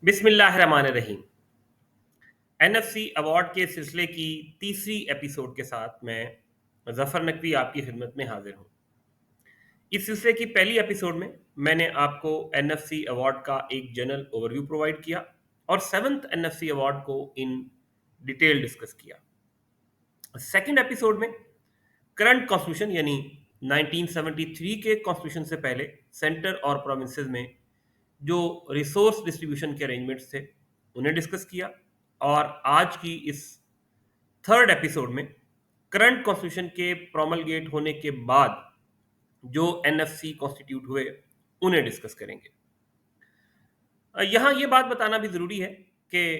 बिस्मिल्लाहिर्रहमानिर्रहीम। NFC award के सिलसिले की तीसरी एपिसोड के साथ मैं जफर नकवी आपकी खिदमत में हाजिर हूँ। इस सिलसिले की पहली एपिसोड में मैंने आपको एनएफसी अवार्ड का एक जनरल ओवरव्यू प्रोवाइड किया और सेवन्थ एनएफसी अवार्ड को इन डिटेल डिस्कस किया। सेकंड एपिसोड में करंट कॉन्स्टिट्यूशन यानी 1973 के कॉन्स्टिट्यूशन से पहले सेंटर और प्रोविंसेस में जो रिसोर्स डिस्ट्रीब्यूशन के अरेंजमेंट्स थे उन्हें डिस्कस किया। और आज की इस थर्ड एपिसोड में करंट कॉन्स्टिट्यूशन के प्रोमलगेट होने के बाद जो एनएफसी कॉन्स्टिट्यूट हुए उन्हें डिस्कस करेंगे। यहाँ ये बात बताना भी ज़रूरी है कि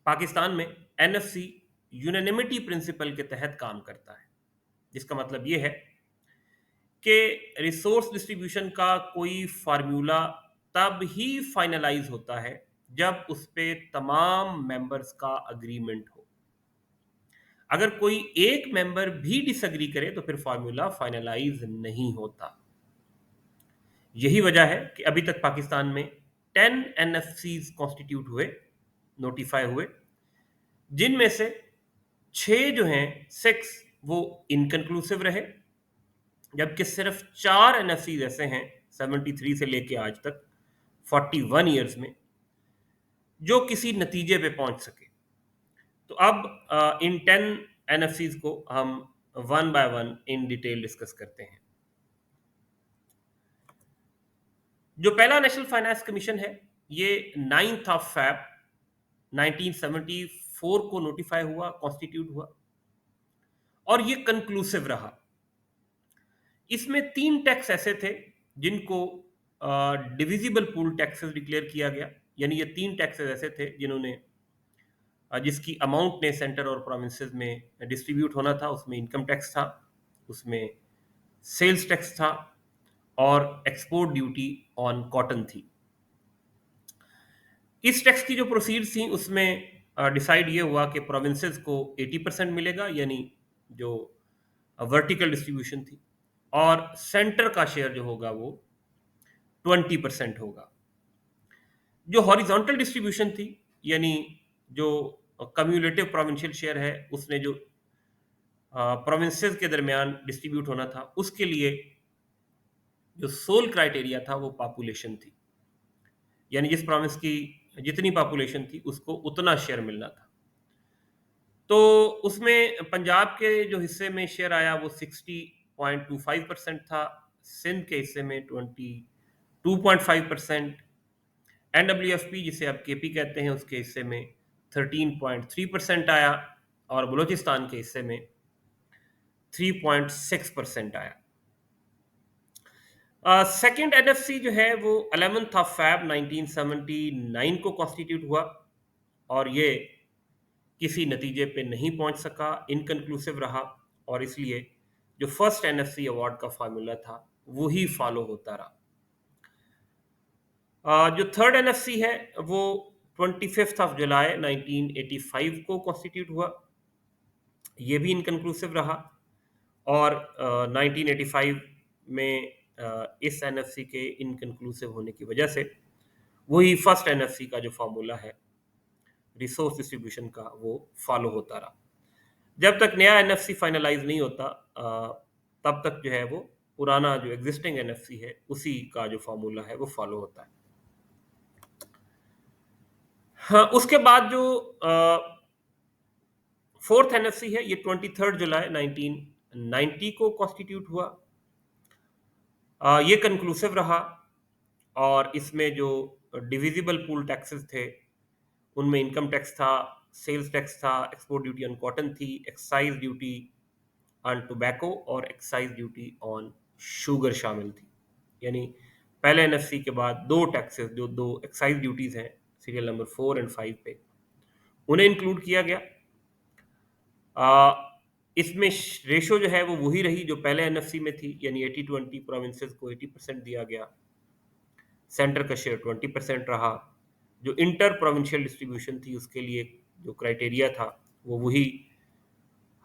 पाकिस्तान में एनएफसी यूनानिमिटी प्रिंसिपल के तहत काम करता है, जिसका मतलब ये है कि रिसोर्स डिस्ट्रीब्यूशन का कोई फार्मूला तब ही फाइनलाइज होता है जब उस पे तमाम मेंबर्स का अग्रीमेंट हो। अगर कोई एक मेंबर भी डिसएग्री करे तो फिर फार्मूला फाइनलाइज नहीं होता। यही वजह है कि अभी तक पाकिस्तान में 10 एनएफसीज कॉन्स्टिट्यूट हुए, नोटिफाई हुए, जिनमें से 6 जो हैं 6 वो इनकंक्लूसिव रहे, जबकि सिर्फ 4 एनएफसीज ऐसे हैं 73 से लेके आज तक 41 ईयर्स में जो किसी नतीजे पे पहुंच सके। तो अब इन 10 एनएफसीज को हम one by one in detail discuss करते हैं। जो पहला नेशनल फाइनेंस कमीशन है ये 9th ऑफ फैब 1974 को नोटिफाई हुआ, कॉन्स्टिट्यूट हुआ और ये कंक्लूसिव रहा। इसमें 3 टैक्स ऐसे थे जिनको डिविजिबल पूल टैक्सेस डिक्लेयर किया गया, यानी ये 3 टैक्सेस ऐसे थे जिन्होंने जिसकी अमाउंट ने सेंटर और प्रोविंसेस में डिस्ट्रीब्यूट होना था। उसमें इनकम टैक्स था, उसमें सेल्स टैक्स था और एक्सपोर्ट ड्यूटी ऑन कॉटन थी। इस टैक्स की जो प्रोसीड्स थी उसमें डिसाइड ये हुआ कि प्रोविंसेस को 80% मिलेगा, यानी जो वर्टिकल डिस्ट्रीब्यूशन थी, और सेंटर का शेयर जो होगा वो 20% होगा। जो हॉरिजॉन्टल डिस्ट्रीब्यूशन थी, यानी जो कम्युलेटिव प्रोविंशियल शेयर है, उसने जो प्रोविंसेस के दरमियान डिस्ट्रीब्यूट होना था, उसके लिए जो सोल क्राइटेरिया था वो पॉपुलेशन थी, यानी जिस प्रोविंस की जितनी पॉपुलेशन थी उसको उतना शेयर मिलना था। तो उसमें पंजाब के जो हिस्से में शेयर आया वो 60.25% था, सिंध के हिस्से में 22.5%, एनडब्ल्यूएफपी जिसे अब केपी कहते हैं उसके हिस्से में 13.3% आया और बलूचिस्तान के हिस्से में 3.6% आया। सेकेंड एनएफसी जो है वो 11th ऑफ फैब 1979 को कॉन्स्टिट्यूट हुआ और ये किसी नतीजे पे नहीं पहुंच सका, इनकंक्लूसिव रहा, और इसलिए जो फर्स्ट एनएफसी अवार्ड का फार्मूला था वही फॉलो होता रहा। जो थर्ड एनएफसी है वो 25 ऑफ जुलाई 1985 को कॉन्स्टिट्यूट हुआ, ये भी इनकंक्लूसिव रहा और 1985 में इस एनएफसी के इनकंक्लूसिव होने की वजह से वही फर्स्ट एनएफसी का जो फार्मूला है रिसोर्स डिस्ट्रीब्यूशन का वो फॉलो होता रहा। जब तक नया एनएफसी फाइनलाइज नहीं होता तब तक जो है वो पुराना जो एग्जिस्टिंग एनएफसी है उसी का जो फार्मूला है वो फॉलो होता है। हाँ, उसके बाद जो फोर्थ एनएफसी है ये 23 जुलाई 1990 को कॉन्स्टिट्यूट हुआ। ये कंक्लूसिव रहा और इसमें जो डिविजिबल पूल टैक्सेस थे उनमें इनकम टैक्स था, सेल्स टैक्स था, एक्सपोर्ट ड्यूटी ऑन कॉटन थी, एक्साइज ड्यूटी ऑन टोबैको और एक्साइज ड्यूटी ऑन शुगर शामिल थी। यानी पहले एनएफसी के बाद 2 टैक्सेस जो 2 एक्साइज ड्यूटीज हैं सीरियल नंबर 4 एंड 5 पे उन्हें इंक्लूड किया गया। इसमें रेशो जो है वो वही रही जो पहले एनएफसी में थी, यानी 80-20 प्रोविंसेस को 80% दिया गया, सेंटर का शेयर 20% रहा। जो इंटर प्रोविंशियल डिस्ट्रीब्यूशन थी उसके लिए जो क्राइटेरिया था वो वही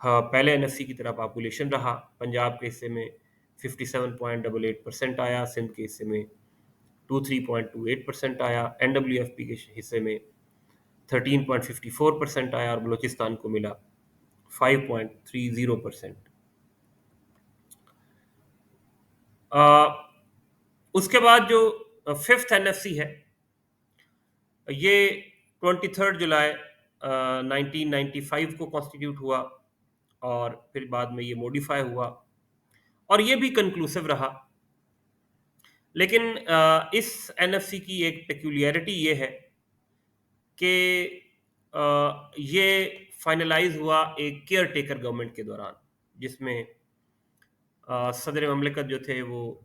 पहले एनएफसी की तरह पॉपुलेशन रहा। पंजाब के हिस्से में 57.88% आया, सिंध के हिस्से में 23.28% आया, NWFP के हिस्से में 13.54% आया और बलूचिस्तान को मिला 5.30%। उसके बाद जो फिफ्थ एनएफसी है, ये 23 जुलाई 1995 को कॉन्स्टिट्यूट हुआ और फिर बाद में ये मॉडिफाई हुआ और ये भी कंक्लूसिव रहा। लेकिन इस एनएफसी की एक पेक्यूलियरिटी ये है कि ये फाइनलाइज हुआ एक केयर टेकर गवर्नमेंट के दौरान, जिसमें सदर ममलिकत जो थे वो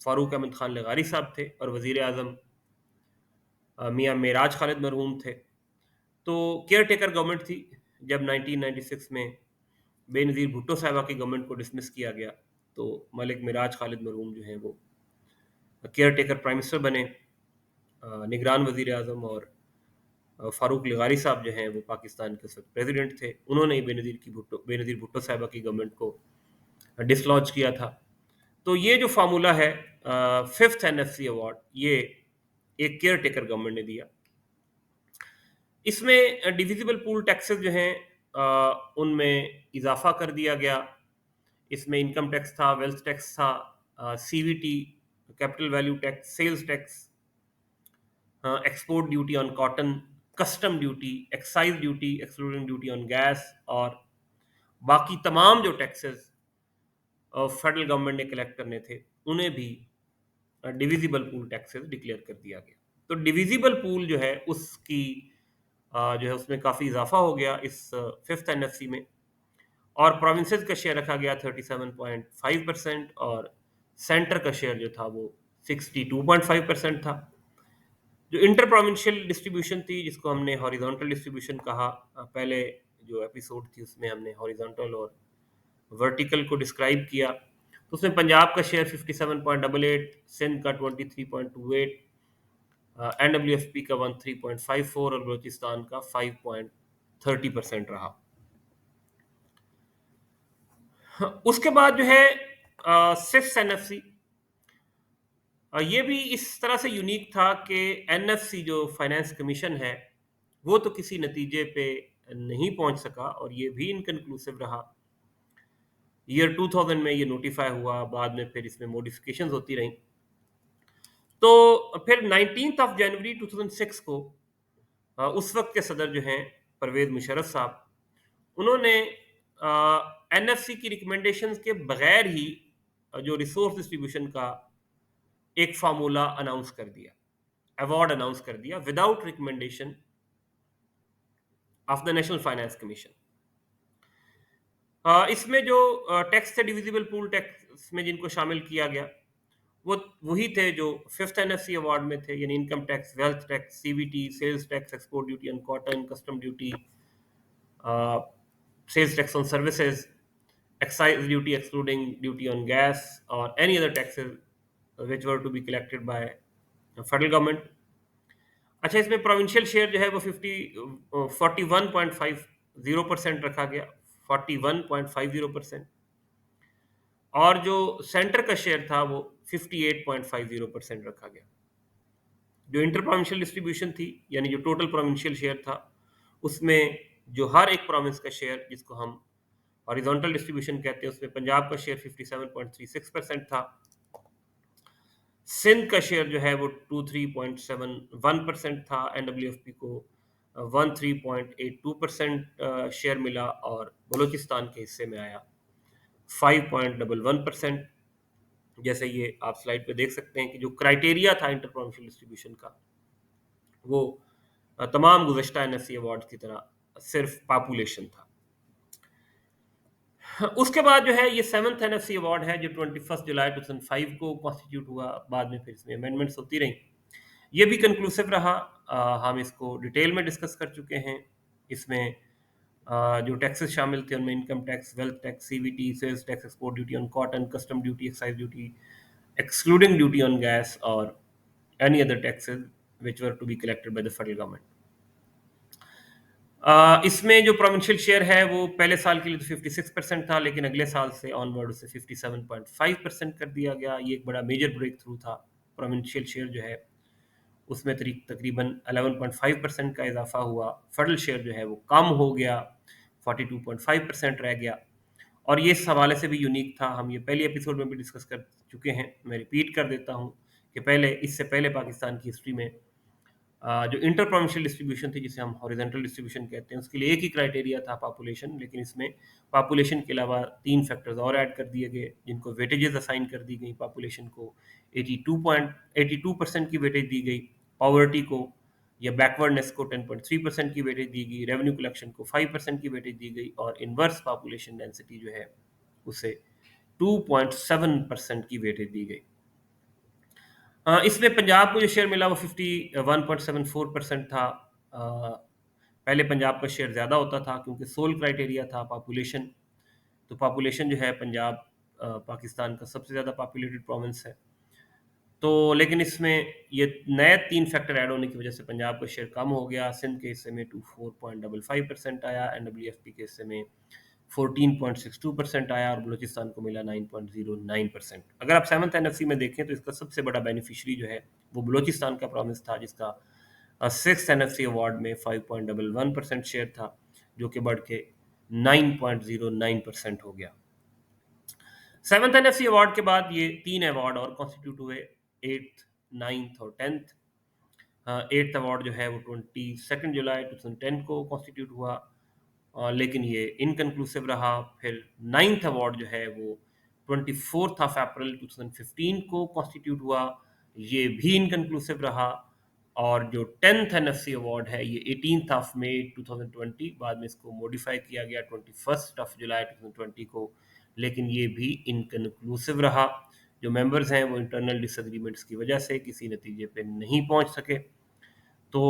फारूक अहमद खान लगारी साहब थे और वज़ीर आज़म मियाँ मेराज खालिद मरहूम थे। तो केयर टेकर गवर्नमेंट थी। जब 1996 में बेनज़ीर भुट्टो साहिबा की गवर्नमेंट को डिसमिस किया गया तो मलिक मिराज खालिद मरहूम जो हैं वो केयर टेकर प्राइम मिनिस्टर बने, निगरान वज़ीर आज़म, और फारूक लगारी साहब जो हैं वो पाकिस्तान के उस वक्त प्रेसिडेंट थे। उन्होंने ही बेनज़ीर भुट्टो साहिबा की गवर्नमेंट को डिसलॉन्च किया था। तो ये जो फार्मूला है फिफ्थ एनएफसी अवार्ड, ये एक केयर टेकर गवर्नमेंट ने दिया। इसमें डिविजिबल पूल टैक्सेस जो हैं उनमें इजाफा कर दिया गया। इसमें इनकम टैक्स था, वेल्थ टैक्स था, CVT, capital value tax, sales tax, export duty on cotton, custom duty, excise duty excluding duty on gas, और बाकी तमाम जो टैक्सेस फेडरल गवर्नमेंट ने कलेक्ट करने थे उन्हें भी डिविजिबल पूल टैक्सेस डिक्लेयर कर दिया गया। तो डिविजिबल पूल जो है उसकी जो है उसमें काफ़ी इजाफा हो गया इस फिफ्थ एनएफसी में, और प्रोविंसेस का शेयर रखा गया 37.5% और सेंटर का शेयर जो था वो 62.5% था। जो इंटर प्रोविंशियल डिस्ट्रीब्यूशन थी, जिसको हमने हॉरिजॉन्टल डिस्ट्रीब्यूशन कहा, पहले जो एपिसोड थी उसमें हमने हॉरिजॉन्टल और वर्टिकल को डिस्क्राइब किया। तो उसमें पंजाब का शेयर 57.88, सिंध का 23.28, NWFP का 13.54 और बलूचिस्तान का 5.30% रहा। उसके बाद जो है सिक्स्थ एनएफसी, ये भी इस तरह से यूनिक था कि एनएफसी जो फाइनेंस कमीशन है वो तो किसी नतीजे पे नहीं पहुंच सका और ये भी इनकन्क्लूसिव रहा। ईयर 2000 में ये नोटिफाई हुआ, बाद में फिर इसमें मॉडिफिकेशंस होती रहीं। तो फिर 19 जनवरी 2006 को उस वक्त के सदर जो हैं परवेज मुशर्रफ साहब, उन्होंने एनएफसी की रिकमेंडेशंस के बगैर ही जो रिसोर्स डिस्ट्रीब्यूशन का एक फार्मूला अनाउंस कर दिया, अवार्ड अनाउंस कर दिया without recommendation of the national finance commission. इसमें जो टैक्स थे डिविजिबल पूल टैक्स में जिनको शामिल किया गया वो वही थे जो फिफ्थ एनएफसी अवार्ड में थे, यानी income tax, wealth tax, CVT, sales tax, export duty on cotton, custom duty, sales tax on services, excise duty excluding duty on gas, or any other taxes which were to be collected by federal government. अच्छा, इसमें provincial share जो है वो 41.50% रखा गया, 41.50%, और जो centre का शेयर था वो 58.50% रखा गया। जो इंटर प्रोविंशियल डिस्ट्रीब्यूशन थी, यानी जो टोटल प्रोविंशियल शेयर था, उसमें जो हर एक प्रोविंस का शेयर, जिसको हम हॉरिजॉन्टल डिस्ट्रीब्यूशन कहते हैं, उसमें पंजाब का शेयर 57.36% था, सिंध का शेयर जो है वो 23.71% था, एनडब्ल्यूएफपी को 13.82% शेयर मिला और बलूचिस्तान के हिस्से में आया 5.11%। जैसे ये आप स्लाइड पे देख सकते हैं कि जो क्राइटेरिया था इंटर प्रोविंशियल डिस्ट्रीब्यूशन का वो तमाम गुज़श्ता एनएफसी अवार्ड की तरह सिर्फ पॉपुलेशन था। उसके बाद जो है ये सेवंथ एनएफसी अवार्ड है जो 21 जुलाई 2005 को कॉन्स्टिट्यूट हुआ, बाद में फिर इसमें अमेंडमेंट्स होती रहीं। ये भी कंक्लूसिव रहा, हम इसको डिटेल में डिस्कस कर चुके हैं। इसमें जो टैक्सेस शामिल थे उनमें income tax, wealth tax, CVT, sales tax, export duty on cotton, custom duty, excise duty excluding duty on gas, और any other taxes which were to be collected by the federal government. इसमें जो provincial share है वो पहले साल के लिए तो 56% था, लेकिन अगले साल से ऑनवर्ड उसे 57.5% कर दिया गया। ये एक बड़ा मेजर ब्रेक थ्रू था प्रोविंशियल शेयर जो है उसमें तकरीबन 11.5% का इजाफा हुआ। फेडरल शेयर जो है वो कम हो गया, 42.5% रह गया। और ये इस हवाले से भी यूनिक था, हम ये पहले एपिसोड में भी डिस्कस कर चुके हैं, मैं रिपीट कर देता हूँ कि इससे पहले पाकिस्तान की हिस्ट्री में जो इंटर प्रोविंशियल डिस्ट्रीब्यूशन थी, जिसे हम हॉरिजॉन्टल डिस्ट्रीब्यूशन कहते हैं, उसके लिए एक ही क्राइटेरिया था पॉपुलेशन, लेकिन इसमें पॉपुलेशन के अलावा 3 फैक्टर्स और ऐड कर दिए गए, जिनको वेटेजेस असाइन कर दी गई। पॉपुलेशन को 82% की वेटेज दी गई, पॉवर्टी को या बैकवर्डनेस को 10.3% की वेटेज दी गई, रेवेन्यू कलेक्शन को 5% की वेटेज दी गई, और इन्वर्स पॉपुलेशन डेंसिटी जो है उसे 2.7% की वेटेज दी गई। इसमें पंजाब को जो शेयर मिला वो 51.74% था। पहले पंजाब का शेयर ज़्यादा होता था क्योंकि सोल क्राइटेरिया था पॉपुलेशन। तो पॉपुलेशन जो है पंजाब पाकिस्तान का सबसे ज़्यादा पॉपुलेटेड प्रोविंस है। तो लेकिन इसमें ये नए 3 फैक्टर ऐड होने की वजह से पंजाब का शेयर कम हो गया। सिंध के हिस्से में 24.55% आया, एनडब्ल्यूएफपी के हिस्से में 14.62% आया, और बलूचिस्तान को मिला 9.09%। अगर आप 7th एनएफसी में देखें तो इसका सबसे बड़ा बेनिफिशियरी जो है वो बलूचिस्तान का प्रोविंस था, जिसका 6th एनएफसी अवार्ड में 5.11% शेयर था, जो कि बढ़ के 9.09% हो गया। 7th एनएफसी अवार्ड के बाद ये 3 अवार्ड और कॉन्स्टिट्यूट हुए, 8th, 9th और 10th। 8th अवार्ड जो है वो 22 जुलाई 2010 को कॉन्स्टिट्यूट हुआ, लेकिन ये इनकन्क्लूसिव रहा। फिर 9th अवार्ड जो है वो 24 अप्रैल 2015 को कॉन्स्टिट्यूट हुआ, ये भी इनकन्क्लूसिव रहा। और जो 10th एनएफसी अवार्ड है ये 18 मई 2020, बाद में इसको मॉडिफाई किया गया 21 जुलाई 2020 को, लेकिन ये भी इनकन्क्लूसिव रहा। जो मेंबर्स हैं वो इंटरनल डिसएग्रीमेंट्स की वजह से किसी नतीजे पे नहीं पहुंच सके। तो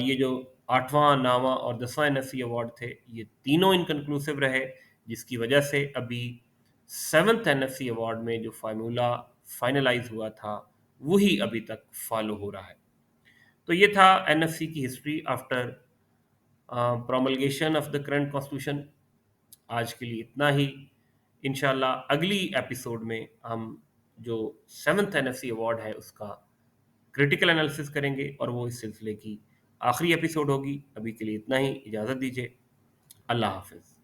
ये जो 8वां, 9वां और 10वां एनएफसी अवार्ड थे, ये तीनों इनकन्क्लूसिव रहे, जिसकी वजह से अभी 7th एनएफसी अवार्ड में जो फार्मूला फाइनलाइज हुआ था वही अभी तक फॉलो हो रहा है। तो ये था एनएफसी की history after promulgation of the current constitution. आज के लिए इतना ही। इंशाल्लाह अगली एपिसोड में हम जो 7th एनएफसी अवार्ड है उसका क्रिटिकल एनालिसिस करेंगे, और वो इस सिलसिले की आखिरी एपिसोड होगी। अभी के लिए इतना ही, इजाज़त दीजिए। अल्लाह हाफिज़।